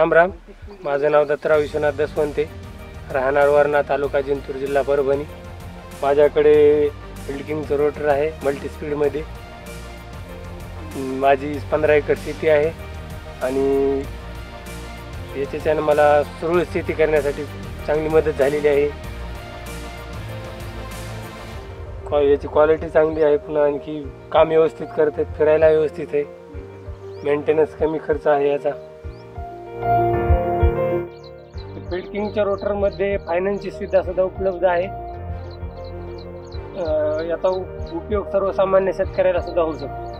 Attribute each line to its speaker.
Speaker 1: राम राम. माझं नाव दत्तराव विश्वनाथ दसवंते, राहणार वरणा, तालुका जिंतूर, जिल्हा परभणी. माझ्याकडे फील्ड किंगचं रोटर आहे मल्टीस्पीडमध्ये. माझी 15 एकर शेती आहे आणि याच्याच्यानं मला सुरळीत शेती करण्यासाठी चांगली मदत झालेली आहे. याची क्वालिटी चांगली आहे, पुन्हा आणखी काम व्यवस्थित करते, फिरायला व्यवस्थित आहे, मेंटेनन्स कमी खर्च आहे याचा. फील्ड किंगच्या रोटरमध्ये फायनान्सची सुविधा उपलब्ध आहे. याचा उपयोग सर्वसामान्य शेतकऱ्याला सुद्धा होऊ शकतो.